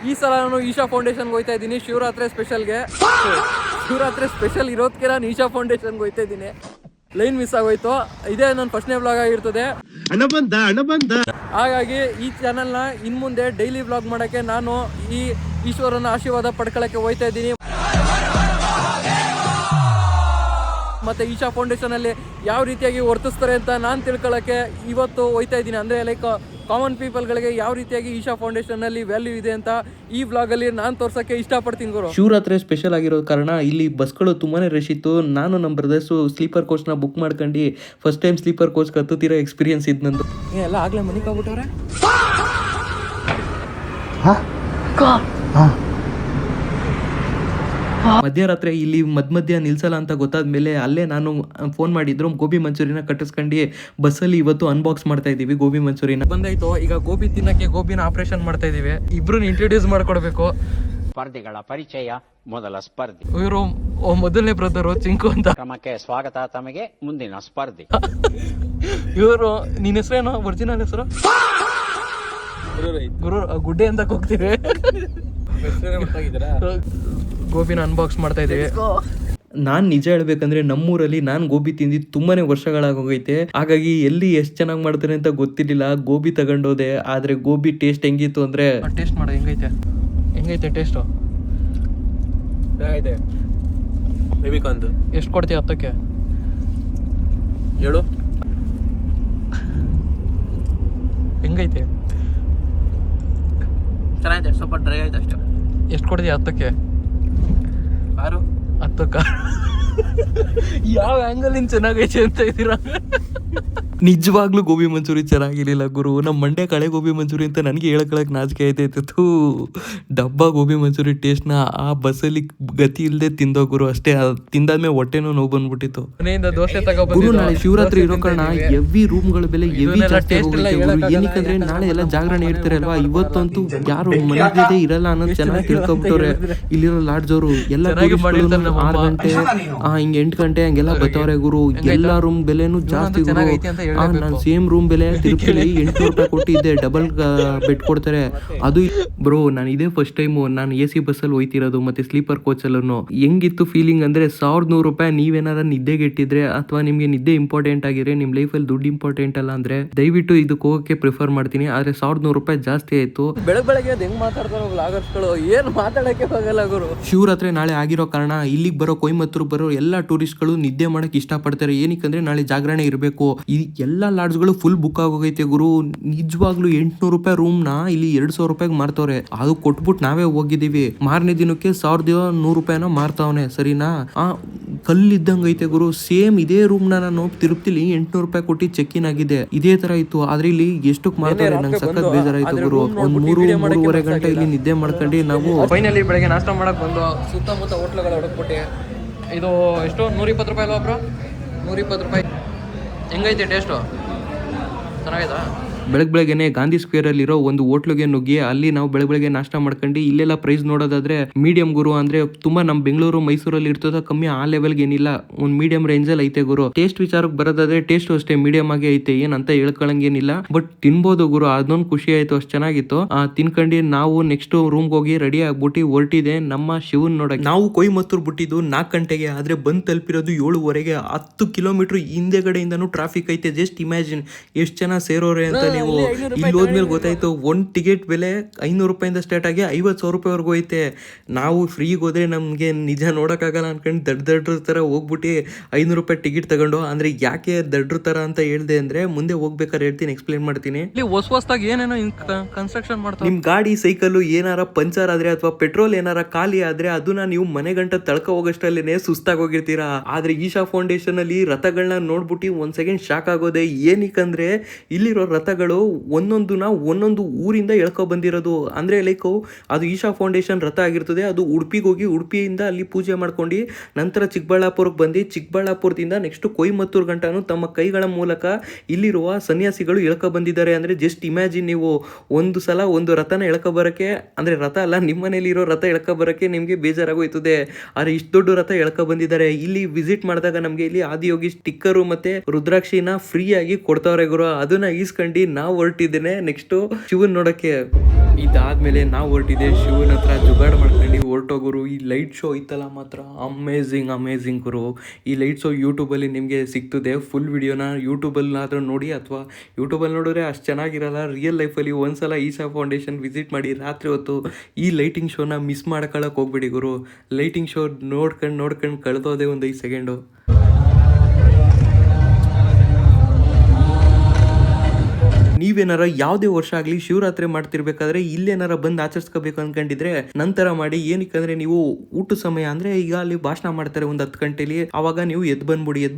ಈ ಸಲ ನಾನು ಈಶಾ ಫೌಂಡೇಶನ್ಗೆ ಹೋಗ್ತಾ ಇದ್ದೀನಿ ಶಿವರಾತ್ರಿ ಸ್ಪೆಷಲ್ಗೆ. ಶಿವರಾತ್ರಿ ಸ್ಪೆಷಲ್ ಇರೋದಕ್ಕೆ ನಾನು ಈಶಾ ಫೌಂಡೇಶನ್ಗೆ ಹೋಗ್ತಾ ಇದ್ದೀನಿ. ಲೈನ್ ಮಿಸ್ ಆಗೋಯ್ತು. ಇದೇ ನನ್ನ ಫಸ್ಟ್ನೇ ಬ್ಲಾಗ್ ಆಗಿರ್ತದೆ. ಹಾಗಾಗಿ ಈ ಚಾನಲ್ನ ಇನ್ಮುಂದೆ ಡೈಲಿ ಬ್ಲಾಗ್ ಮಾಡೋಕ್ಕೆ ನಾನು ಈ ಈಶ್ವರನ ಆಶೀರ್ವಾದ ಪಡ್ಕೊಳ್ಳೋಕ್ಕೆ ಹೋಗ್ತಾ ಇದ್ದೀನಿ. ಮತ್ತು ಈಶಾ ಫೌಂಡೇಶನಲ್ಲಿ ಯಾವ ರೀತಿಯಾಗಿ ವರ್ತಿಸ್ತಾರೆ ಅಂತ ನಾನು ತಿಳ್ಕೊಳ್ಳೋಕ್ಕೆ ಇವತ್ತು ಹೋಗ್ತಾ ಇದ್ದೀನಿ. ಅಂದರೆ ಲೈಕ್ ಕಾಮನ್ ಪೀಪಲ್ಗಳಿಗೆ ಯಾವ ರೀತಿಯಾಗಿ ಈಶಾ ಫೌಂಡೇಶನಲ್ಲಿ ವ್ಯಾಲ್ಯೂ ಇದೆ ಅಂತ ಈ ವ್ಲಾಗಲ್ಲಿ ನಾನು ತೋರ್ಸೋಕ್ಕೆ ಇಷ್ಟಪಡ್ತೀನಿ ಗುರು. ಶಿವರಾತ್ರಿ ಸ್ಪೆಷಲ್ ಆಗಿರೋ ಕಾರಣ ಇಲ್ಲಿ ಬಸ್ಗಳು ತುಂಬಾ ರಶ್ ಇತ್ತು. ನಾನು ನಮ್ಮ ಬ್ರದರ್ಸು ಸ್ಲೀಪರ್ ಕೋಚ್ನ ಬುಕ್ ಮಾಡ್ಕೊಂಡು ಫಸ್ಟ್ ಟೈಮ್ ಸ್ಲೀಪರ್ ಕೋಚ್ ಕತ್ತುತ್ತಿರೋ ಎಕ್ಸ್ಪೀರಿಯನ್ಸ್ ಇದ್ದು ನಂದು. ಎಲ್ಲ ಆಗಲೇ ಮನೆಗೆ ಹೋಗ್ಬಿಟ್ಟವ್ರೆ. ಮಧ್ಯರಾತ್ರಿ ಇಲ್ಲಿ ಮಧ್ಯ ನಿಲ್ಸಲ್ಲ ಅಂತ ಗೊತ್ತಾದ್ಮೇಲೆ ಅಲ್ಲೇ ನಾನು ಫೋನ್ ಮಾಡಿದ್ರು ಗೋಬಿ ಮಂಚೂರಿನ ಕಟ್ಟಿಸ್ಕೊಂಡು ಬಸ್ಸಲ್ಲಿ ಇವತ್ತು ಅನ್ಬಾಕ್ಸ್ ಮಾಡ್ತಾ ಇದೀವಿ. ಗೋಬಿ ಮಂಚೂರಿನ ಬಂದಾಯ್ತು. ಈಗ ಗೋಬಿ ತಿನ್ನಕ್ಕೆ ಗೋಬಿನ ಆಪರೇಷನ್ ಮಾಡ್ತಾ ಇದೀವಿ. ಇಬ್ರು ಇಂಟ್ರೊಡ್ಯೂಸ್ ಮಾಡ್ಕೊಡ್ಬೇಕು. ಸ್ಪರ್ಧಿಗಳ ಪರಿಚಯ ಮೊದಲ ಸ್ಪರ್ಧಿ. ಇವರು ಮೊದಲನೇ ಬ್ರದರು ಚಿಂಕು ಅಂತ. ಕ್ರಮಕ್ಕೆ ಸ್ವಾಗತ. ತಮಗೆ ಮುಂದಿನ ಸ್ಪರ್ಧಿ. ಇವರು ನಿನ್ನ ಹೆಸರೇನು? ಒರಿಜಿನಲ್ ಹೆಸರು? ಗುರು ಗುಡ್ಡೆ ಅಂತ ಹೋಗ್ತೀವಿ. ಗೋಬಿನ ಅನ್ಬಾಕ್ಸ್ ಮಾಡ್ತಾ ಇದೀವಿ. ನಾನು ನಿಜ ಹೇಳ್ಬೇಕಂದ್ರೆ ನಮ್ಮೂರಲ್ಲಿ ನಾನು ಗೋಬಿ ತಿಂದಿದ್ದು ತುಂಬಾನೇ ವರ್ಷಗಳಾಗೋಗೈತೆ. ಹಾಗಾಗಿ ಎಲ್ಲಿ ಎಷ್ಟು ಚೆನ್ನಾಗಿ ಮಾಡ್ತಾರೆ ಅಂತ ಗೊತ್ತಿರಲಿಲ್ಲ. ಗೋಬಿ ತಗೊಂಡೋದೆ. ಆದ್ರೆ ಗೋಬಿ ಟೇಸ್ಟ್ ಹೆಂಗಿತ್ತು ಅಂದ್ರೆ ಟೇಸ್ಟ್ ಮಾಡ. ಹೆಂಗೈತೆ ಟೇಸ್ಟು? ಎಷ್ಟು ಕೊಡ್ತೀಯ 10ಕ್ಕೆ? 7. ಹೆಂಗೈತೆ? ಚೆನ್ನಾಗಿದೆ. ಸ್ವಲ್ಪ ಡ್ರೈ ಆಯ್ತು ಅಷ್ಟೇ. ಎಷ್ಟು ಕೊಡ್ತೀಯ 10ಕ್ಕೆ? 6. 10ಕ್ಕ? ಯಾವ ಆಂಗಲ್ ಇನ್ ಚೆನ್ನಾಗೈತೆ ಅಂತ ಇದ್ದೀರಾ? ನಿಜವಾಗ್ಲೂ ಗೋಬಿ ಮಂಚೂರಿ ಚೆನ್ನಾಗಿರ್ಲಿಲ್ಲ ಗುರು. ನಮ್ಮ ಮಂಡ್ಯ ಕಳೆ ಗೋಬಿ ಮಂಚೂರಿ ಅಂತ ನನಗೆ ಹೇಳ್ಕೊಳಕ್ ನಾಚಿಕೆ ಆಯ್ತಾಯ್ತು. ಡಬ್ಬ ಗೋಬಿ ಮಂಚೂರಿ ಟೇಸ್ಟ್ನ ಆ ಬಸ್ಸಲ್ಲಿ ಗತಿ ಇಲ್ಲದೆ ತಿಂದೋ ಗುರು. ಅಷ್ಟೇ. ತಿಂದಾದ್ಮೇಲೆ ಹೊಟ್ಟೆನೂ ನೋವು ಬಂದ್ಬಿಟ್ಟಿತ್ತು. ಮನೆಯಿಂದ ದೋಸೆ ಗುರು ನಾಳೆ ಶಿವರಾತ್ರಿ ಇರೋ ಕಾರಣ ಎವಿ ರೂಮ್ಗಳ ಬೆಲೆ ಎವಿ ಜಾಸ್ತಿ ಆಗೋಗಿದೆ ಗುರು. ಏನಕ್ಕಂದ್ರೆ ನಾಳೆ ಎಲ್ಲ ಜಾಗರಣೆ ಇರ್ತಾರೆ ಅಲ್ವಾ. ಇವತ್ತಂತೂ ಯಾರು ಮನೆಯದೇ ಇರಲ್ಲ ಅನ್ನೋದು ಚೆನ್ನಾಗಿ ತಿಳ್ಕೊಂಬಿಟ್ಟವ್ರೆ ಇಲ್ಲಿರೋ ಲಾಡ್ಜ್ ಅವರು. ಎಲ್ಲ 6 ಗಂಟೆ ಹಿಂಗೆ 8 ಗಂಟೆ ಹಂಗೆಲ್ಲ ಬರ್ತವ್ರೆ ಗುರು. ಎಲ್ಲಾ ರೂಮ್ ಬೆಲೆನೂ ಜಾಸ್ತಿ ಗುರು. ನಾನು ಸೇಮ್ ರೂಮ್ ಬೆಲೆ ತಿರುಪತಿಲಿ 800 ರೂಪಾಯಿ ಕೊಟ್ಟಿದ್ದೆ. ಡಬಲ್ ಬೆಡ್ ಕೊಡ್ತಾರೆ ಅದು. ಬ್ರೋ ನಾನು ಇದೇ ಫಸ್ಟ್ ಟೈಮು ನಾನು AC ಬಸ್ಸಲ್ಲಿ ಹೋಯ್ತಿರೋದು ಮತ್ತೆ ಸ್ಲೀಪರ್ ಕೋಚಲ್ಲೂ. ಹೆಂಗಿತ್ತು ಫೀಲಿಂಗ್ ಅಂದ್ರೆ 1100 ರೂಪಾಯಿ ನೀವೇನಾರ ನಿದ್ದೆಗೆ ಇಟ್ಟಿದ್ರೆ ಅಥವಾ ನಿಮ್ಗೆ ನಿದ್ದೆ ಇಂಪಾರ್ಟೆಂಟ್ ಆಗಿದ್ರೆ ನಿಮ್ ಲೈಫಲ್ಲಿ ದುಡ್ಡು ಇಂಪಾರ್ಟೆಂಟ್ ಅಲ್ಲ ಅಂದ್ರೆ ದಯವಿಟ್ಟು ಇದಕ್ಕೆ ಹೋಗಕ್ಕೆ ಪ್ರಿಫರ್ ಮಾಡ್ತೀನಿ. ಆದ್ರೆ 1100 ರೂಪಾಯಿ ಜಾಸ್ತಿ ಆಯ್ತು. ಬೆಳಗ್ಗೆ ಅದು ಹೆಂಗ್ ಮಾತಾಡ್ತಾರೋ ವ್ಲಾಗರ್ಸ್ಗಳು, ಏನ್ ಮಾತಾಡಕ್ಕೆ ಹೋಗಲ್ಲ ಗುರು. ಶಿವರಾತ್ರಿ ನಾಳೆ ಆಗಿರೋ ಕಾರಣ ಇಲ್ಲಿಗೆ ಬರೋ ಕೊಯಮತ್ತೂರು ಬರೋ ಎಲ್ಲಾ ಟೂರಿಸ್ಟ್ಗಳು ನಿದ್ದೆ ಮಾಡಕ್ ಇಷ್ಟಪಡ್ತಾರೆ. ಏನಕ್ಕಂದ್ರೆ ನಾಳೆ ಜಾಗರಣೆ ಇರಬೇಕು. ಎಲ್ಲ ಲಾಡ್ಜ್ಗಳು ಫುಲ್ ಬುಕ್ ಆಗೋಗೈತೆ ಗುರು. ನಿಜವಾಗ್ಲೂ 800 ರೂಪಾಯಿ ರೂಮ್ನ ಇಲ್ಲಿ 2000 ರೂಪಾಯಿಗೆ ಮಾರ್ತವ್ರೆ. ಅದು ಕೊಟ್ಬಿಟ್ಟು ನಾವೇ ಹೋಗಿದ್ದೀವಿ. ಮಾರನೇ ದಿನಕ್ಕೆ 1100 ರೂಪಾಯಿನ ಮಾರ್ತಾವನೆ. ಸರಿನಾ? ಕಲ್ಲಿದ್ದಂಗೆ ಐತೆ ಗುರು. ಸೇಮ್ ಇದೇ ರೂಮ್ನ ನಾನು ತಿರುಪ್ತಿಲಿ 800 ರೂಪಾಯಿ ಕೊಟ್ಟು ಚೆಕ್ ಇನ್ ಆಗಿದೆ. ಇದೇ ತರ ಇತ್ತು. ಆದ್ರೆ ಇಲ್ಲಿ ಎಷ್ಟಕ್ಕೆ ಮಾರ್ತಾರೆ ನಂಗೆ ಸಖತ್ ಬೇಜಾರಾಯ್ತು ಗುರು. ಒಂದ್ 3-3.5 ಗಂಟೆ ಇಲ್ಲಿ ನಿದ್ದೆ ಮಾಡ್ಕೊಂಡು ನಾವು ಫೈನಲಿ ಬೆಳಗ್ಗೆ ನಾಷ್ಟ ಮಾಡಕ್ ಬಂದು ಸುತ್ತಮುತ್ತ ಹೋಟ್ಲುಗಳು ಹುಡುಕ್ಬಿಟ್ಟು ಇದು ಎಷ್ಟು 120 ರೂಪಾಯಿ ಅಲ್ವಾ ಬ್ರೋ? 120 ರೂಪಾಯಿ. ಹೆಂಗೈತೆ ಟೇಸ್ಟು? ಚೆನ್ನಾಗಿದಾ? ಬೆಳಗ್ಗೆನೆ ಗಾಂಧಿ ಸ್ಕ್ವೇರ್ ಅಲ್ಲಿರೋ ಒಂದು ಹೋಟ್ಲಿಗೆ ನುಗ್ಗಿ ಅಲ್ಲಿ ನಾವು ಬೆಳಗ್ಗೆ ನಾಷ್ಟ ಮಾಡ್ಕೊಂಡು ಇಲ್ಲೆಲ್ಲ ಪ್ರೈಸ್ ನೋಡೋದಾದ್ರೆ ಮೀಡಿಯಂ ಗುರು. ಅಂದ್ರೆ ತುಂಬಾ ನಮ್ ಬೆಂಗಳೂರು ಮೈಸೂರಲ್ಲಿ ಇರ್ತದ ಕಮ್ಮಿ ಆ ಲೆವೆಲ್ಗೆ ಏನಿಲ್ಲ. ಒಂದು ಮೀಡಿಯಂ ರೇಂಜ್ ಅಲ್ಲಿ ಐತೆ ಗುರು. ಟೇಸ್ಟ್ ವಿಚಾರಕ್ಕೆ ಬರೋದಾದ್ರೆ ಟೇಸ್ಟ್ ಅಷ್ಟೇ ಮೀಡಿಯಂ ಆಗಿ ಐತೆ. ಏನಂತ ಹೇಳ್ಕೊಳಂಗೇನಿಲ್ಲ. ಬಟ್ ತಿನ್ಬೋದು ಗುರು. ಅದೊಂದು ಖುಷಿ ಆಯ್ತು. ಅಷ್ಟು ಚೆನ್ನಾಗಿತ್ತು. ತಿನ್ಕೊಂಡು ನಾವು ನೆಕ್ಸ್ಟ್ ರೂಮ್ಗೆ ಹೋಗಿ ರೆಡಿ ಆಗ್ಬಿಟ್ಟು ಹೊರಟಿದೆ ನಮ್ಮ ಶಿವನ್ ನೋಡಕ್ಕೆ. ನಾವು ಕೊಯಮತ್ತೂರು ಬಿಟ್ಟಿದ್ದು 4 ಗಂಟೆಗೆ. ಆದ್ರೆ ಬಂದ್ ತಲುಪಿರೋದು 7:30ಗೆ. 10 ಕಿಲೋಮೀಟರ್ ಹಿಂದೆಗಡೆಯಿಂದನೂ ಟ್ರಾಫಿಕ್ ಐತೆ. ಜಸ್ಟ್ ಇಮ್ಯಾಜಿನ್ ಎಷ್ಟು ಜನ ಸೇರೋರೆ ಅಂತ. ನೀವು ಇಲ್ಲಿ ಹೋದ್ಮೇಲೆ ಗೊತ್ತಾಯ್ತು ಒಂದು ಟಿಕೆಟ್ ಬೆಲೆ 500 ರೂಪಾಯಿಂದ ಸ್ಟಾರ್ಟ್ ಆಗಿ 50,000 ರೂಪಾಯಿವರೆಗೂ ಐತೆ. ನಾವು ಫ್ರೀಗೆ ಹೋದ್ರೆ ನಮ್ಗೆ ನಿಜ ನೋಡಕ್ಕಾಗಲ್ಲ ಅನ್ಕೊಂಡು ದಡ್ರ ತರ ಹೋಗ್ಬಿಟ್ಟು 500 ರೂಪಾಯಿ ಟಿಕೆಟ್ ತಗೊಂಡು. ಅಂದ್ರೆ ಯಾಕೆ ದಡ್ರ ತರ ಅಂತ ಹೇಳ್ದೆ ಅಂದ್ರೆ ಮುಂದೆ ಹೋಗ್ಬೇಕಾದ್ರೆ ಹೇಳ್ತೀನಿ, ಎಕ್ಸ್ಪ್ಲೇನ್ ಮಾಡ್ತೀನಿ. ಹೊಸದಾಗಿ ಏನೇನೋ ಕನ್ಸ್ಟ್ರಕ್ಷನ್ ಮಾಡ್ತಾರೆ. ನಿಮ್ ಗಾಡಿ ಸೈಕಲ್ ಏನಾರ ಪಂಚರ್ ಆದ್ರೆ ಅಥವಾ ಪೆಟ್ರೋಲ್ ಏನಾರ ಖಾಲಿ ಆದ್ರೆ ಅದನ್ನ ನೀವು ಮನೆ ಗಂಟ ತಳ್ಕ ಹೋಗೋಷ್ಟಲ್ಲೇನೆ ಸುಸ್ತಾಗಿ ಹೋಗಿರ್ತೀರಾ. ಆದ್ರೆ ಈಶಾ ಫೌಂಡೇಶನ್ ಅಲ್ಲಿ ರಥಗಳನ್ನ ನೋಡ್ಬಿಟ್ಟು ಒಂದ್ ಸೆಕೆಂಡ್ ಶಾಕ್ ಆಗೋದೆ. ಏನಕ್ಕಂದ್ರೆ ಇಲ್ಲಿರೋ ರಥಗಳು ಒಂದೊಂದು ಊರಿಂದ ಎಳ್ಕೊ ಬಂದಿರೋದು. ಅಂದ್ರೆ ಲೈಕ್ ಅದು ಈಶಾ ಫೌಂಡೇಶನ್ ರಥ ಆಗಿರ್ತದೆ. ಅದು ಉಡುಪಿಗೆ ಹೋಗಿ ಉಡುಪಿಯಿಂದ ಅಲ್ಲಿ ಪೂಜೆ ಮಾಡ್ಕೊಂಡು ನಂತರ ಚಿಕ್ಕಬಳ್ಳಾಪುರಕ್ಕೆ ಬಂದು ಚಿಕ್ಕಬಳ್ಳಾಪುರದಿಂದ ನೆಕ್ಸ್ಟ್ ಕೊಯಮತ್ತೂರು ಗಂಟನು ತಮ್ಮ ಕೈಗಳ ಮೂಲಕ ಇಲ್ಲಿರುವ ಸನ್ಯಾಸಿಗಳು ಎಳ್ಕೊ ಬಂದಿದ್ದಾರೆ. ಅಂದ್ರೆ ಜಸ್ಟ್ ಇಮ್ಯಾಜಿನ್ ನೀವು ಒಂದು ಸಲ ಒಂದು ರಥನ ಎಳ್ಕೊ ಬರಕ್ಕೆ, ಅಂದ್ರೆ ರಥ ಅಲ್ಲ ನಿಮ್ಮ ಮನೇಲಿ ಇರೋ ರಥ ಎಳ್ಕೊ ಬರಕ್ಕೆ ನಿಮ್ಗೆ ಬೇಜಾರಾಗೋಯ್ತದೆ. ಆದ್ರೆ ಇಷ್ಟು ದೊಡ್ಡ ರಥ ಎಳ್ಕೊ ಬಂದಿದ್ದಾರೆ. ಇಲ್ಲಿ ವಿಸಿಟ್ ಮಾಡಿದಾಗ ನಮ್ಗೆ ಇಲ್ಲಿ ಆದಿಯೋಗಿ ಸ್ಟಿಕ್ಕರು ಮತ್ತೆ ರುದ್ರಾಕ್ಷಿನ ಫ್ರೀ ಆಗಿ ಕೊಡ್ತಾವ್ರೆ ಗುರು. ಅದನ್ನ ಈಸ್ಕೊಂಡು ನಾವು ಹೊರಟಿದ್ದೇನೆ ನೆಕ್ಸ್ಟ್ ಶಿವನ್ ನೋಡಕ್ಕೆ. ಇದಾದ್ಮೇಲೆ ನಾವು ಹೊರಟಿದ್ದೆ ಶಿವನ ಹತ್ರ ಜುಗಾಡ್ ಮಾಡ್ಕೊಂಡು ಹೊರಟೋಗುರು. ಈ ಲೈಟ್ ಶೋ ಇತ್ತಲ್ಲ ಮಾತ್ರ ಅಮೇಝಿಂಗ್ ಗುರು. ಈ ಲೈಟ್ ಶೋ ಯೂಟ್ಯೂಬಲ್ಲಿ ನಿಮಗೆ ಸಿಗ್ತದೆ. ಫುಲ್ ವಿಡಿಯೋನ ಯೂಟ್ಯೂಬಲ್ಲಾದರೂ ನೋಡಿ, ಅಥವಾ ಯೂಟ್ಯೂಬಲ್ಲಿ ನೋಡಿದ್ರೆ ಅಷ್ಟು ಚೆನ್ನಾಗಿರಲ್ಲ. ರಿಯಲ್ ಲೈಫಲ್ಲಿ ಒಂದ್ಸಲ ಈಶಾ ಫೌಂಡೇಶನ್ ವಿಸಿಟ್ ಮಾಡಿ ರಾತ್ರಿ ಹೊತ್ತು ಈ ಲೈಟಿಂಗ್ ಶೋನ ಮಿಸ್ ಮಾಡ್ಕೊಳ್ಳೋಕೆ ಹೋಗ್ಬೇಡಿ ಗುರು. ಲೈಟಿಂಗ್ ಶೋ ನೋಡ್ಕೊಂಡು ಕಳೆದೋದೆ ಒಂದು 5 ಸೆಕೆಂಡು. ನೀವೇನಾರ ಯಾವುದೇ ವರ್ಷ ಆಗಲಿ ಶಿವರಾತ್ರಿ ಮಾಡ್ತಿರ್ಬೇಕಾದ್ರೆ ಇಲ್ಲೇನಾರ ಬಂದು ಆಚರಿಸ್ಕೋಬೇಕು ಅನ್ಕೊಂಡಿದ್ರೆ ನಂತರ ಮಾಡಿ. ಏನಕ್ಕಂದ್ರೆ ನೀವು ಊಟ ಸಮಯ ಅಂದ್ರೆ ಈಗ ಅಲ್ಲಿ ಭಾಷಣ ಮಾಡ್ತಾರೆ ಒಂದು 10 ಗಂಟೆಲಿ, ಅವಾಗ ನೀವು ಎದ್ದು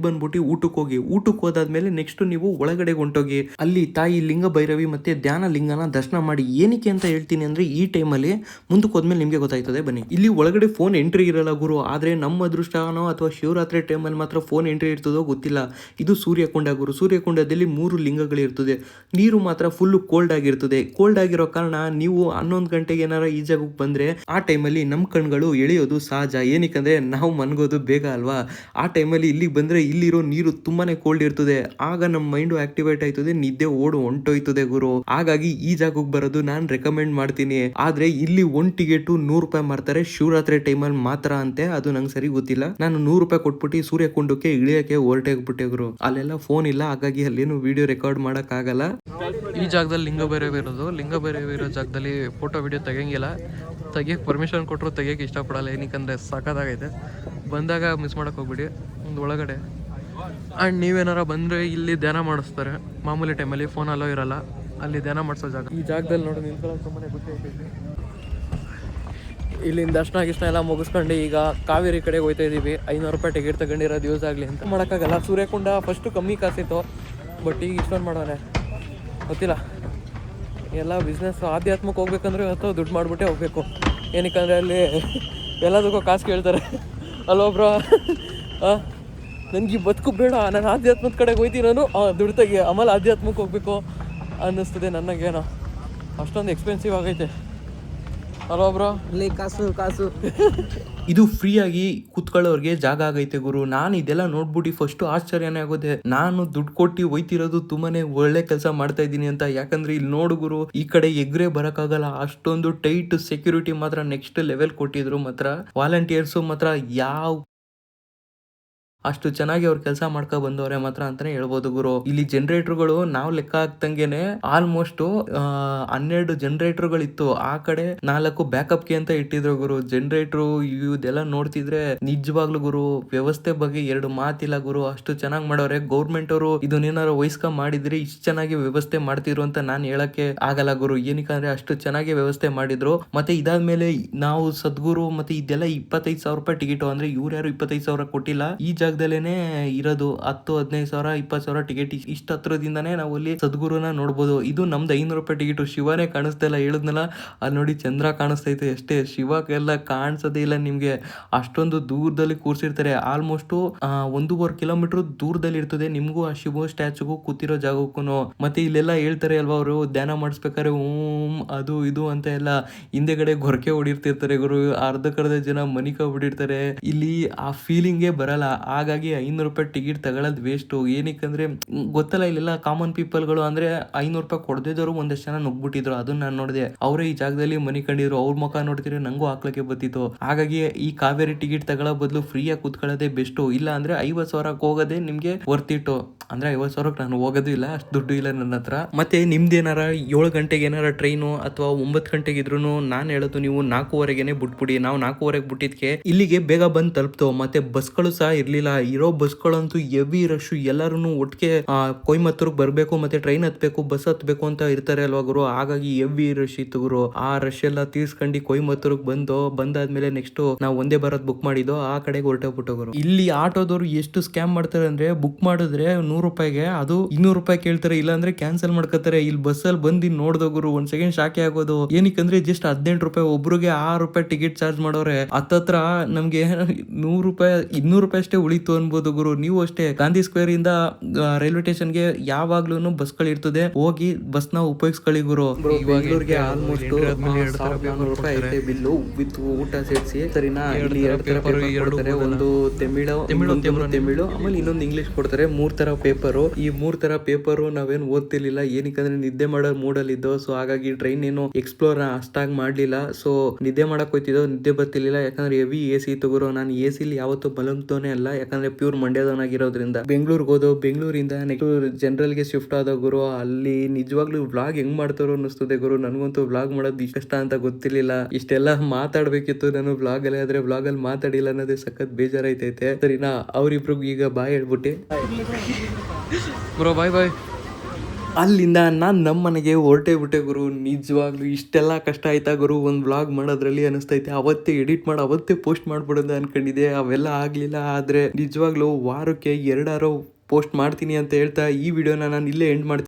ಬಂದ್ಬಿಟ್ಟು ಊಟಕ್ಕೆ ಹೋದಾದ್ಮೇಲೆ ನೆಕ್ಸ್ಟ್ ನೀವು ಒಳಗಡೆ ಹೊಂಟೋಗಿ ಅಲ್ಲಿ ತಾಯಿ ಲಿಂಗ ಭೈರವಿ ಮತ್ತೆ ಧ್ಯಾನ ಲಿಂಗನ ದರ್ಶನ ಮಾಡಿ. ಏನಕ್ಕೆ ಅಂತ ಹೇಳ್ತೀನಿ ಅಂದ್ರೆ ಈ ಟೈಮಲ್ಲಿ ಮುಂದಕ್ಕೆ ಹೋದ್ಮೇಲೆ ನಿಮ್ಗೆ ಗೊತ್ತಾಯ್ತದೆ. ಬನ್ನಿ, ಇಲ್ಲಿ ಒಳಗಡೆ ಫೋನ್ ಎಂಟ್ರಿ ಇರಲ್ಲ ಗುರು. ಆದ್ರೆ ನಮ್ಮ ಅದೃಷ್ಟನೋ ಅಥವಾ ಶಿವರಾತ್ರಿ ಟೈಮಲ್ಲಿ ಮಾತ್ರ ಫೋನ್ ಎಂಟ್ರಿ ಇರ್ತದೋ ಗೊತ್ತಿಲ್ಲ. ಇದು ಸೂರ್ಯಕುಂಡ ಗುರು. ಸೂರ್ಯಕುಂಡದಲ್ಲಿ 3 ಲಿಂಗಗಳಿರ್ತದೆ. ನೀರು ಮಾತ್ರ ಫುಲ್ ಕೋಲ್ಡ್ ಆಗಿರ್ತದೆ. ಕೋಲ್ಡ್ ಆಗಿರೋ ಕಾರಣ ನೀವು 11 ಗಂಟೆಗೆ ಏನಾರ ಈ ಜಾಗಕ್ಕೆ ಬಂದ್ರೆ ಆ ಟೈಮಲ್ಲಿ ನಮ್ಮ ಕಣ್ಗಳು ಎಳೆಯೋದು ಸಹಜ. ಏನಕ್ಕಂದ್ರೆ ನಾವು ಮನ್ಗೋದು ಬೇಗ ಅಲ್ವಾ. ಆ ಟೈಮಲ್ಲಿ ಇಲ್ಲಿಗೆ ಬಂದ್ರೆ ಇಲ್ಲಿರೋ ನೀರು ತುಂಬಾನೇ ಕೋಲ್ಡ್ ಇರ್ತದೆ. ಆಗ ನಮ್ಮ ಮೈಂಡು ಆಕ್ಟಿವೇಟ್ ಆಯ್ತದೆ, ನಿದ್ದೆ ಹೊಂಟೋಯ್ತದೆ ಗುರು. ಹಾಗಾಗಿ ಈ ಜಾಗಕ್ಕೆ ಬರೋದು ನಾನು ರೆಕಮೆಂಡ್ ಮಾಡ್ತೀನಿ. ಆದ್ರೆ ಇಲ್ಲಿ 1 ಟಿಕೆಟ್ 100 ರೂಪಾಯಿ ಮಾಡ್ತಾರೆ ಶಿವರಾತ್ರಿ ಟೈಮಲ್ಲಿ ಮಾತ್ರ ಅಂತೆ. ಅದು ನಂಗೆ ಸರಿ ಗೊತ್ತಿಲ್ಲ. ನಾನು 100 ರೂಪಾಯಿ ಕೊಟ್ಬಿಟ್ಟು ಸೂರ್ಯಕುಂಡಕ್ಕೆ ಇಳಿಯಕ್ಕೆ ಹೊರಟೋಗ್ಬಿಟ್ಟೆ ಗುರು. ಅಲ್ಲೆಲ್ಲ ಫೋನ್ ಇಲ್ಲ, ಹಾಗಾಗಿ ಅಲ್ಲೇನು ವಿಡಿಯೋ ರೆಕಾರ್ಡ್ ಮಾಡಕ್ ಆಗಲ್ಲ. ಈ ಜಾಗದಲ್ಲಿ ಲಿಂಗ ಭೈರವಿ ಇರೋದು. ಲಿಂಗ ಭೈರವಿ ಇರೋ ಜಾಗದಲ್ಲಿ ಫೋಟೋ ವಿಡಿಯೋ ತೆಗಿಯಂಗಿಲ್ಲ. ತೆಗಿಯಕ್ಕೆ ಪರ್ಮಿಷನ್ ಕೊಟ್ಟರು ತೆಗಿಯಕ್ಕೆ ಇಷ್ಟಪಡಲ್ಲ. ಏನಕ್ಕಂದ್ರೆ ಸಖತ್ತಾಗೈತೆ. ಬಂದಾಗ ಮಿಸ್ ಮಾಡೋಕೆ ಹೋಗ್ಬಿಡಿ. ಒಂದು ಒಳಗಡೆ ಆ್ಯಂಡ್ ನೀವೇನಾರ ಬಂದರೆ ಇಲ್ಲಿ ಧ್ಯಾನ ಮಾಡಿಸ್ತಾರೆ. ಮಾಮೂಲಿ ಟೈಮಲ್ಲಿ ಫೋನ್ ಅಲೋ ಇರಲ್ಲ. ಅಲ್ಲಿ ಧ್ಯಾನ ಮಾಡಿಸೋ ಜಾಗ. ಈ ಜಾಗದಲ್ಲಿ ನೋಡಿ ನಿಂತ್ಕೊಳ್ಳೋಕೆ ತುಂಬಾ ಖುಷಿ ಆಗ್ತೈತಿ. ಇಲ್ಲಿಂದ ದರ್ಶನ ಎಲ್ಲ ಮುಗಿಸ್ಕೊಂಡು ಈಗ ಕಾವೇರಿ ಕಡೆಗೆ ಹೋಗ್ತಾ ಇದ್ದೀವಿ. 500 ರೂಪಾಯಿ ಟಿಕೆಟ್ ತಗೊಂಡಿರೋದು ಯೂಸ್ ಆಗಲಿ ಅಂತ. ಮಾಡೋಕ್ಕಾಗಲ್ಲ. ಸೂರ್ಯಕುಂಡ ಫಸ್ಟು ಕಮ್ಮಿ ಕಾಸಿತ್ತು, ಬಟ್ ಈಗ ಇಷ್ಟೊಂದು ಮಾಡೋಣ ಗೊತ್ತಿಲ್ಲ. ಎಲ್ಲ ಬಿಸ್ನೆಸ್ ಆಧ್ಯಾತ್ಮಕ್ಕೆ ಹೋಗ್ಬೇಕಂದ್ರೆ ಇವತ್ತು ದುಡ್ಡು ಮಾಡಿಬಿಟ್ಟೆ ಹೋಗ್ಬೇಕು. ಏನಕ್ಕಂದರೆ ಅಲ್ಲಿ ಎಲ್ಲದಕ್ಕೂ ಕಾಸು ಕೇಳ್ತಾರೆ ಅಲ್ವಾ ಬ್ರೋ. ನನಗೆ ಬದುಕು ಬೇಡ, ನಾನು ಆಧ್ಯಾತ್ಮದ ಕಡೆಗೆ ಹೋಯ್ತೀನಿ. ನಾನು ದುಡ್ಡು ತೆಗಿ ಆಮೇಲೆ ಆಧ್ಯಾತ್ಮಕ್ಕೆ ಹೋಗ್ಬೇಕು ಅನ್ನಿಸ್ತದೆ ನನಗೇನೋ. ಅಷ್ಟೊಂದು ಎಕ್ಸ್ಪೆನ್ಸಿವ್ ಆಗೈತೆ ಅಲ್ವಾ ಬ್ರೋ. ಇಲ್ಲಿ ಕಾಸು ಇದು ಫ್ರೀ ಆಗಿ ಕುತ್ಕೊಳ್ಳೋರ್ಗೆ ಜಾಗ ಆಗೈತೆ ಗುರು. ನಾನು ಇದೆಲ್ಲ ನೋಡ್ಬಿಟ್ಟು ಫಸ್ಟ್ ಆಶ್ಚರ್ಯನೇ ಆಗೋದೆ. ನಾನು ದುಡ್ಡು ಕೊಟ್ಟು ಹೋಯ್ತಿರೋದು ತುಂಬಾನೇ ಒಳ್ಳೆ ಕೆಲಸ ಮಾಡ್ತಾ ಇದ್ದೀನಿ ಅಂತ. ಯಾಕಂದ್ರೆ ಇಲ್ಲಿ ನೋಡು ಗುರು, ಈ ಕಡೆ ಎಗ್ರೆ ಬರಕ್ಕಾಗಲ್ಲ. ಅಷ್ಟೊಂದು ಟೈಟ್ ಸೆಕ್ಯೂರಿಟಿ ಮಾತ್ರ ನೆಕ್ಸ್ಟ್ ಲೆವೆಲ್ ಕೊಟ್ಟಿದ್ರು. ಮಾತ್ರ ವಾಲಂಟಿಯರ್ಸು ಮಾತ್ರ ಅಷ್ಟು ಚೆನ್ನಾಗಿ ಅವ್ರು ಕೆಲಸ ಮಾಡ್ಕೊ ಬಂದವ್ರೆ ಮಾತ್ರ ಅಂತಾನೆ ಹೇಳ್ಬೋದು ಗುರು. ಇಲ್ಲಿ ಜನರೇಟರ್ಗಳು ನಾವು ಲೆಕ್ಕ ಹಾಕ್ತಂಗೆನೆ ಆಲ್ಮೋಸ್ಟ್ 12 ಜನರೇಟರ್ಗಳಿತ್ತು. ಆ ಕಡೆ 4 ಬ್ಯಾಕಪ್ ಗೆ ಅಂತ ಇಟ್ಟಿದ್ರು ಗುರು. ಜನರೇಟರ್ ಇದೆಲ್ಲ ನೋಡ್ತಿದ್ರೆ ನಿಜವಾಗ್ಲು ಗುರು ವ್ಯವಸ್ಥೆ ಬಗ್ಗೆ 2 ಮಾತಿಲ್ಲ ಗುರು. ಅಷ್ಟು ಚೆನ್ನಾಗಿ ಮಾಡೋರೆ. ಗೌರ್ಮೆಂಟ್ ಅವರು ಇದನ್ನೇನಾರು ವಹಿಸ್ಕೊಂಡ್ ಮಾಡಿದ್ರೆ ಇಷ್ಟು ಚೆನ್ನಾಗಿ ವ್ಯವಸ್ಥೆ ಮಾಡ್ತಿದ್ರು ಅಂತ ನಾನು ಹೇಳಕ್ಕೆ ಆಗಲ್ಲ ಗುರು. ಏನಕ್ಕಂದ್ರೆ ಅಷ್ಟು ಚೆನ್ನಾಗಿ ವ್ಯವಸ್ಥೆ ಮಾಡಿದ್ರು. ಮತ್ತೆ ಇದಾದ್ಮೇಲೆ ನಾವು ಸದ್ಗುರು ಮತ್ತೆ ಇದೆಲ್ಲ 25,000 ರೂಪಾಯಿ ಟಿಕೆಟ್. ಅಂದ್ರೆ ಇವ್ರು ಯಾರು 25,000 ಕೊಟ್ಟಿಲ್ಲ. ಈ ಜಾಗದಲ್ಲೇನೆ ಇರೋದು 10, 15,000, 20,000 ಟಿಕೆಟ್. ಇಷ್ಟ ಹತ್ರದಿಂದಾನೇ ನಾವು ಅಲ್ಲಿ ಸದ್ಗುರುನ ನೋಡ್ಬೋದು. ಇದು ನಮ್ದು 500 ರೂಪಾಯಿ ಟಿಕೆಟ್. ಶಿವನೇ ಕಾಣಿಸ್ತಾ ಇಲ್ಲ, ಹೇಳಿದ್ನಲ್ಲ ಅಲ್ಲಿ ನೋಡಿ ಚಂದ್ರ ಕಾಣಿಸ್ತೈತೆ ಅಷ್ಟೇ. ಶಿವಕ್ಕೆಲ್ಲ ಕಾಣಿಸೋದೇ ಇಲ್ಲ ನಿಮ್ಗೆ. ಅಷ್ಟೊಂದು ದೂರದಲ್ಲಿ ಕೂರ್ಸಿರ್ತಾರೆ. ಆಲ್ಮೋಸ್ಟ್ 1.5 ಕಿಲೋಮೀಟರ್ ದೂರದಲ್ಲಿ ಇರ್ತದೆ ನಿಮ್ಗೂ ಆ ಶಿವ ಸ್ಟ್ಯಾಚುಗೂ ಕೂತಿರೋ ಜಾಗಕ್ಕೂ. ಮತ್ತೆ ಇಲ್ಲೆಲ್ಲ ಹೇಳ್ತಾರೆ ಅಲ್ವಾ ಅವರು ಧ್ಯಾನ ಮಾಡಿಸ್ಬೇಕಾದ್ರೆ ಓಂ ಅದು ಇದು ಅಂತ ಎಲ್ಲ ಹಿಂದೆಗಡೆ ಗೊರಕೆ ಹೊಡಿರ್ತಿರ್ತಾರೆ ಗುರು. ಅರ್ಧಕ್ಕರ್ಧ ಜನ ಮನಿಕೊಂಡ್ಬಿಟ್ಟಿರ್ತಾರೆ. ಇಲ್ಲಿ ಆ ಫೀಲಿಂಗೇ ಬರಲ್ಲ. ಹಾಗಾಗಿ 500 ರೂಪಾಯಿ ಟಿಕೆಟ್ ತಗೊಳ್ಳೋದು ವೇಸ್ಟ್. ಏನಕ್ಕಂದ್ರೆ ಗೊತ್ತಲ್ಲ, ಇಲ್ಲೆಲ್ಲ ಕಾಮನ್ ಪೀಪಲ್ಗಳು ಅಂದ್ರೆ 500 ರೂಪಾಯಿ ಕೊಡದಿದ್ದವರು ಒಂದಷ್ಟು ಜನ ನುಗ್ಬಿಟ್ಟಿದ್ರು. ಅದನ್ನ ನಾನು ನೋಡಿದೆ. ಅವರೇ ಈ ಜಾಗದಲ್ಲಿ ಮನಿ ಕಂಡಿದ್ರು. ಅವ್ರ ಮುಖ ನೋಡ್ತಿದ್ರೆ ನಂಗೂ ಹಾಕ್ಲಿಕ್ಕೆ ಬತ್ತಿತ್ತು. ಹಾಗಾಗಿ ಈ ಕಾವೇರಿ ಟಿಕೆಟ್ ತಗೊಳ್ಳೋ ಬದಲು ಫ್ರೀಯಾಗಿ ಕೂತ್ಕೊಳ್ಳೋದೇ ಬೆಸ್ಟ್. ಇಲ್ಲ ಅಂದ್ರೆ 50,000 ಹೋಗೋದೇ ನಿಮ್ಗೆ ವರ್ತಿಟ್ಟು. ಅಂದ್ರೆ 50,000 ನಾನು ಹೋಗೋದು ಇಲ್ಲ, ಅಷ್ಟು ದುಡ್ಡು ಇಲ್ಲ ನನ್ನ ಹತ್ರ. ಮತ್ತೆ ನಿಮ್ದೇನಾರ 7 ಗಂಟೆಗೆ ಏನಾರ ಟ್ರೈನು ಅಥವಾ 9 ಗಂಟೆಗೆ ಇದ್ರು ನಾನು ಹೇಳೋದು ನೀವು 4:15ಗೆ ಬಿಟ್ಬಿಡಿ. ನಾವು 4:15ಗೆ ಬಿಟ್ಟಿದ್ಕೆ ಇಲ್ಲಿಗೆ ಬೇಗ ಬಂದು ತಲುಪ್ತೋ. ಮತ್ತೆ ಬಸ್ಗಳು ಸಹ ಇರ್ಲಿಲ್ಲ. ಇರೋ ಬಸ್ಗಳಂತೂ ಹೆವಿ ರಶ್. ಎಲ್ಲರೂ ಒಟ್ಟಿಗೆ ಕೊಯಮತ್ತೂರ್ಗೆ ಬರಬೇಕು, ಮತ್ತೆ ಟ್ರೈನ್ ಹತ್ಬೇಕು, ಬಸ್ ಹತ್ಬೇಕು ಅಂತ ಇರ್ತಾರೆ ಅಲ್ವಾ ಗುರು. ಹಾಗಾಗಿ ಹೆವಿ ರಶ್ ಇತ್ತು ಗುರು. ಆ ರಶ್ ಎಲ್ಲ ತೀರ್ಸ್ಕೊಂಡು ಕೊಯಮತ್ತೂರ್ಗೆ ಬಂದಾದ್ಮೇಲೆ ನೆಕ್ಸ್ಟ್ ನಾವು ಒಂದೇ ಭಾರತ್ ಬುಕ್ ಮಾಡಿದ್ದು ಆ ಕಡೆಗೆ ಹೊರಟೋಗ್ಬಿಟ್ಟು ಗುರು. ಇಲ್ಲಿ ಆಟೋದವ್ರು ಎಷ್ಟು ಸ್ಕ್ಯಾಮ್ ಮಾಡ್ತಾರೆ ಅಂದ್ರೆ ಬುಕ್ ಮಾಡಿದ್ರೆ 100 ರೂಪಾಯಿಗೆ ಅದು 200 ರೂಪಾಯಿ ಕೇಳ್ತಾರೆ. ಇಲ್ಲಾಂದ್ರೆ ಕ್ಯಾನ್ಸಲ್ ಮಾಡ್ಕೋತಾರೆ. ಇಲ್ಲಿ ಬಸ್ಸಲ್ಲಿ ಬಂದು ನೋಡ್ದೋ ಗುರು, 1 ಸೆಕೆಂಡ್ ಶಾಕೆ ಆಗೋದು. ಏನಕ್ಕಂದ್ರೆ ಜಸ್ಟ್ 18 ರೂಪಾಯಿ ಒಬ್ರಿಗೆ 6 ರೂಪಾಯಿ ಟಿಕೆಟ್ ಚಾರ್ಜ್ ಮಾಡೋರೆ. ಹತ್ತತ್ರ ನಮ್ಗೆ 100 ರೂಪಾಯಿ 200 ರೂಪಾಯಿ ಅಷ್ಟೇ ಉಳಿತು. ಹೋಯ್ತು ಅನ್ಬೋದು ಗುರು. ನೀವು ಅಷ್ಟೇ ಗಾಂಧಿ ಸ್ಕ್ವೇರ್ ಇಂದ ರೈಲ್ವೆ ಸ್ಟೇಷನ್ಗೆ ಯಾವಾಗ್ಲೂ ಬಸ್ಗಳು ಇರ್ತದೆ, ಹೋಗಿ ಬಸ್ ನ ಉಪಯೋಗಿಸ್ಕೊಳ್ಳಿ ಗುರು. ಬೆಂಗಳೂರಿಗೆ ಆಲ್ಮೋಸ್ಟ್ 1400 ರೂಪಾಯಿ ಐತೆ ಬಿಲ್ಲು ವಿತ್ ಊಟ ಸೇರಿಸಿ, ಸರಿನಾ? ಇಲ್ಲಿ 2 ತರ ಪೇಪರ್ ಕೊಡ್ತಾರೆ, ಒಂದು ತಮಿಳು ಆಮೇಲೆ ಇನ್ನೊಂದು ಇಂಗ್ಲಿಷ್ ಕೊಡ್ತಾರೆ. 3 ತರ ಪೇಪರು. ಈ 3 ತರ ಪೇಪರು ನಾವೇನು ಓದ್ತಿರ್ಲಿಲ್ಲ, ಏನಕ್ಕಂದ್ರೆ ನಿದ್ದೆ ಮಾಡೋ ಮೂಡಲ್ಲಿ ಇದ್ದೋ. ಸೊ ಹಾಗಾಗಿ ಟ್ರೈನ್ ಏನು ಎಕ್ಸ್ಪ್ಲೋರ್ ಅಷ್ಟಾಗಿ ಮಾಡ್ಲಿಲ್ಲ. ಸೊ ನಿದ್ದೆ ಮಾಡಕ್ ಹೋಯ್ತಿದ್ದೋ, ನಿದ್ದೆ ಬರ್ತಿರ್ಲಿಲ್ಲ. ಯಾಕಂದ್ರೆ ಹೆವಿ AC ಇತ್ತು ಗುರು. ನಾನು AC ಯಾವತ್ತೂ ಬಲಂತೋನೆ ಅಲ್ಲ, ಯಾಕಂದ್ರೆ ಪ್ಯೂರ್ ಮಂಡ್ಯದವನಾಗಿರೋದ್ರಿಂದ. ಬೆಂಗಳೂರಿಗೆ ಹೋದೋ, ಬೆಂಗಳೂರಿಂದ ನೆಕ್ಸ್ಟ್ ಜನರಲ್ ಗೆ ಶಿಫ್ಟ್ ಆದ ಗುರು. ಅಲ್ಲಿ ನಿಜವಾಗ್ಲೂ ವ್ಲಾಗ್ ಹೆಂಗ್ ಮಾಡ್ತಾರೋ ಅನ್ನಿಸ್ತದೆ ಗುರು. ನನಗಂತೂ ವ್ಲಾಗ್ ಮಾಡೋದು ಇಷ್ಟ ಕಷ್ಟ ಅಂತ ಗೊತ್ತಿರ್ಲಿಲ್ಲ. ಇಷ್ಟೆಲ್ಲ ಮಾತಾಡ್ಬೇಕಿತ್ತು ನಾನು ವ್ಲಾಗ್ ಅಲ್ಲಿ, ಆದ್ರೆ ವ್ಲಾಗ್ ಅಲ್ಲಿ ಮಾತಾಡಿಲ್ಲ ಅನ್ನೋದೇ ಸಖತ್ ಬೇಜಾರೈತೈತೆ. ಸರಿನಾ? ಅವ್ರಿಬ್ರಿಗೂ ಈಗ ಬಾಯ್ ಹೇಳ್ಬಿಟ್ಟೆ ಬ್ರೋ ಬಾಯ್ ಬಾಯ್. ಅಲ್ಲಿಂದ ನಾನು ನಮ್ಮ ಮನೆಗೆ ಹೊರಟೇ ಬಿಟ್ಟೆ ಗುರು. ನಿಜವಾಗ್ಲೂ ಇಷ್ಟೆಲ್ಲ ಕಷ್ಟ ಆಯ್ತಾ ಗುರು ಒಂದು ವ್ಲಾಗ್ ಮಾಡೋದ್ರಲ್ಲಿ ಅನಿಸ್ತೈತೆ. ಅವತ್ತೇ ಎಡಿಟ್ ಮಾಡಿ ಅವತ್ತೇ ಪೋಸ್ಟ್ ಮಾಡ್ಬಿಡೋದು ಅನ್ಕೊಂಡಿದ್ದೆ, ಅವೆಲ್ಲ ಆಗ್ಲಿಲ್ಲ. ಆದ್ರೆ ನಿಜವಾಗ್ಲೂ ವಾರಕ್ಕೆ 2 ಪೋಸ್ಟ್ ಮಾಡ್ತೀನಿ ಅಂತ ಹೇಳ್ತಾ ಈ ವಿಡಿಯೋನ ನಾನು ಇಲ್ಲೇ ಎಂಡ್ ಮಾಡ್ತೀನಿ.